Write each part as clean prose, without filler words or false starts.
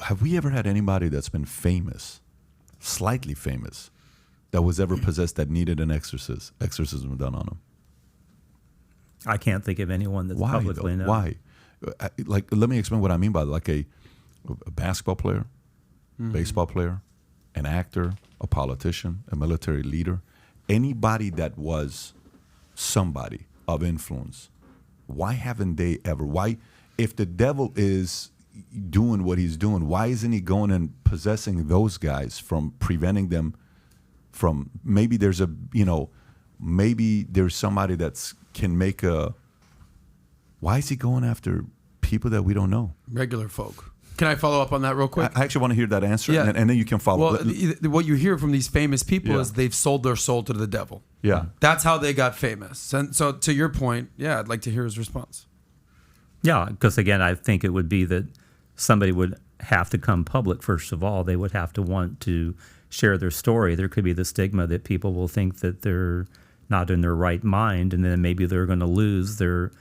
have we ever had anybody that's been famous, slightly famous, that was ever possessed that needed an exorcism done on them? I can't think of anyone that's publicly known. Why? Like, let me explain what I mean by that. Like a basketball player, baseball player, an actor, a politician, a military leader, anybody that was somebody of influence. Why haven't they ever? Why, if the devil is doing what he's doing, why isn't he going and possessing those guys from preventing them from, maybe there's a, maybe there's somebody that's can make a, why is he going after people that we don't know? Regular folk. Can I follow up on that real quick? I actually want to hear that answer, and then you can follow. Well, what you hear from these famous people is they've sold their soul to the devil. Yeah. That's how they got famous. And so to your point, I'd like to hear his response. Yeah, because again, I think it would be that somebody would have to come public, first of all. They would have to want to share their story. There could be the stigma that people will think that they're not in their right mind, and then maybe they're going to lose their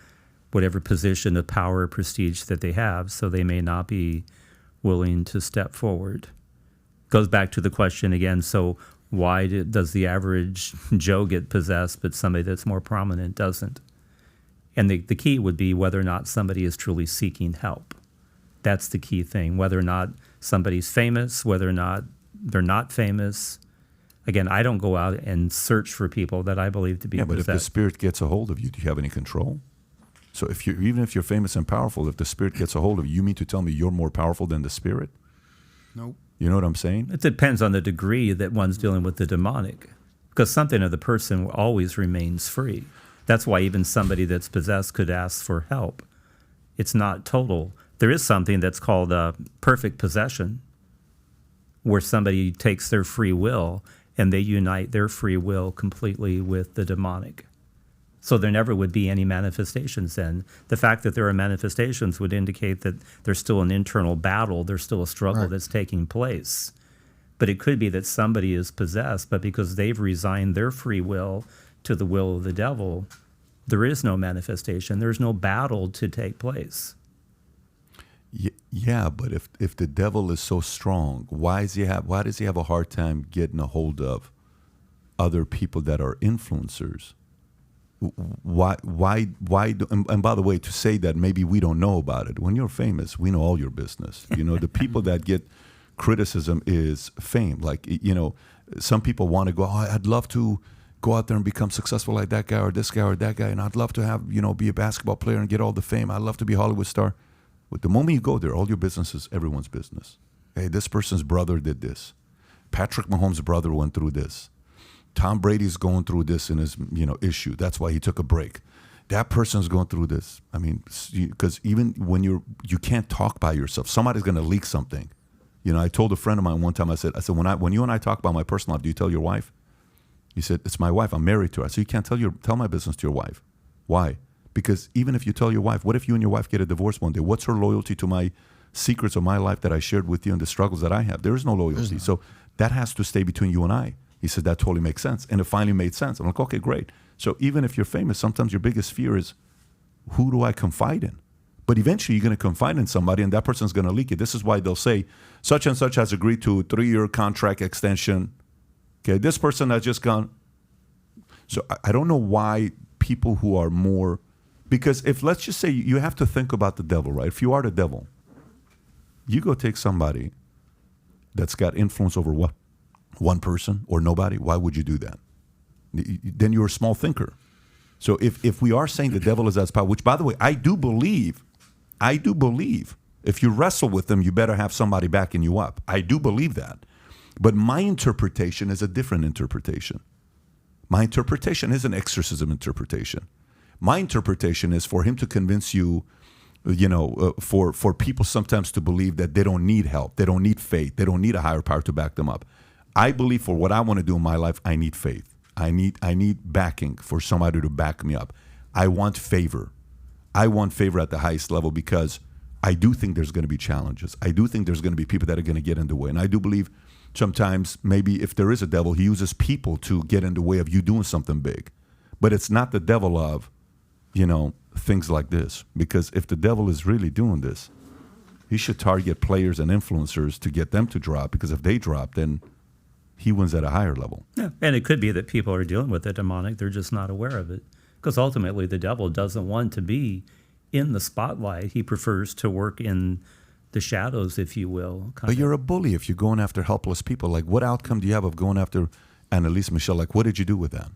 whatever position of power or prestige that they have, so they may not be willing to step forward. Goes back to the question again, so why does the average Joe get possessed, but somebody that's more prominent doesn't? And the key would be whether or not somebody is truly seeking help. That's the key thing, whether or not somebody's famous, whether or not they're not famous. Again, I don't go out and search for people that I believe to be possessed. But if the spirit gets a hold of you, do you have any control? So even if you're famous and powerful, if the spirit gets a hold of you, you mean to tell me you're more powerful than the spirit? Nope. You know what I'm saying? It depends on the degree that one's dealing with the demonic, because something of the person always remains free. That's why even somebody that's possessed could ask for help. It's not total. There is something that's called perfect possession, where somebody takes their free will and they unite their free will completely with the demonic. So there never would be any manifestations then. The fact that there are manifestations would indicate that there's still an internal battle, there's still a struggle that's taking place. But it could be that somebody is possessed, but because they've resigned their free will to the will of the devil, there is no manifestation, there's no battle to take place. Yeah, but if the devil is so strong, why does he have a hard time getting a hold of other people that are influencers? Why? And by the way, to say that maybe we don't know about it. When you're famous, we know all your business. The people that get criticism is fame. Like, some people want to go, I'd love to go out there and become successful like that guy or this guy or that guy, and I'd love to have, be a basketball player and get all the fame. I'd love to be a Hollywood star. But the moment you go there, all your business is everyone's business. Hey, this person's brother did this. Patrick Mahomes' brother went through this. Tom Brady's going through this in his, issue. That's why he took a break. That person's going through this. I mean, because even when you can't talk by yourself, somebody's going to leak something. I told a friend of mine one time, I said, when you and I talk about my personal life, do you tell your wife? He said, it's my wife. I'm married to her. I said, you can't tell my business to your wife. Why? Because even if you tell your wife, what if you and your wife get a divorce one day? What's her loyalty to my secrets of my life that I shared with you and the struggles that I have? There is no loyalty. So that has to stay between you and I. He said, that totally makes sense. And it finally made sense. I'm like, okay, great. So even if you're famous, sometimes your biggest fear is, who do I confide in? But eventually you're going to confide in somebody and that person's going to leak it. This is why they'll say, such and such has agreed to a 3-year contract extension. Okay, this person has just gone. So I don't know why people who are more, because if, let's just say, you have to think about the devil, right? If you are the devil, you go take somebody that's got influence over what? One person or nobody. Why would you do that? Then you're a small thinker. So if we are saying the devil is as powerful, which, by the way, I do believe, if you wrestle with them, you better have somebody backing you up. I do believe that. But my interpretation is a different interpretation. My interpretation is an exorcism interpretation. My interpretation is for him to convince you, for people sometimes to believe that they don't need help, they don't need faith, they don't need a higher power to back them up. I believe for what I want to do in my life, I need faith. I need backing for somebody to back me up. I want favor. I want favor at the highest level because I do think there's going to be challenges. I do think there's going to be people that are going to get in the way. And I do believe sometimes maybe if there is a devil, he uses people to get in the way of you doing something big. But it's not the devil of, things like this. Because if the devil is really doing this, He should target players and influencers to get them to drop, because if they drop, then he wins at a higher level. Yeah, and it could be that people are dealing with the demonic; they're just not aware of it. Because ultimately, the devil doesn't want to be in the spotlight. He prefers to work in the shadows, if you will. But you're a bully if you're going after helpless people. Like, what outcome do you have of going after Annalise Michel? Like, what did you do with that?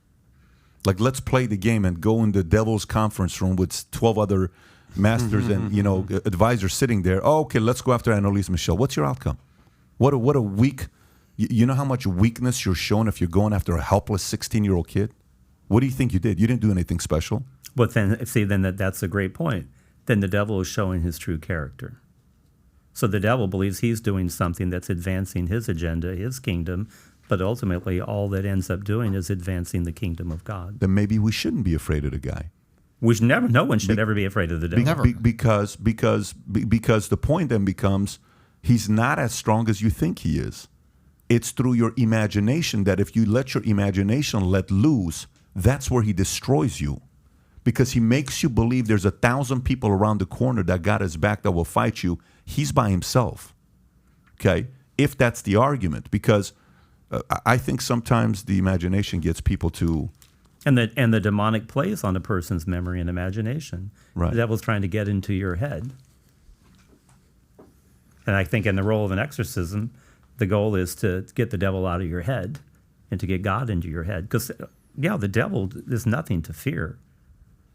Like, let's play the game and go in the devil's conference room with 12 other masters and, advisors sitting there. Oh, okay, let's go after Annalise Michel. What's your outcome? What a weak... You know how much weakness you're showing if you're going after a helpless 16-year-old kid? What do you think you did? You didn't do anything special. But then, that's a great point. Then the devil is showing his true character. So the devil believes he's doing something that's advancing his agenda, his kingdom, but ultimately all that ends up doing is advancing the kingdom of God. Then maybe we shouldn't be afraid of the guy. No one should ever be afraid of the devil. Never. Because the point then becomes he's not as strong as you think he is. It's through your imagination that if you let your imagination let loose, that's where he destroys you. Because he makes you believe there's 1,000 people around the corner that got his back that will fight you. He's by himself. Okay? If that's the argument. Because I think sometimes the imagination gets people to... And the demonic plays on a person's memory and imagination. Right. The devil's trying to get into your head. And I think in the role of an exorcism, the goal is to get the devil out of your head and to get God into your head. Because, the devil is nothing to fear.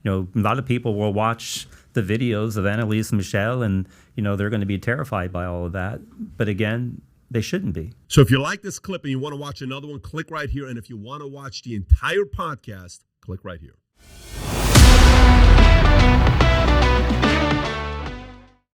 A lot of people will watch the videos of Annalise Michel and, they're going to be terrified by all of that. But again, they shouldn't be. So if you like this clip and you want to watch another one, click right here. And if you want to watch the entire podcast, click right here.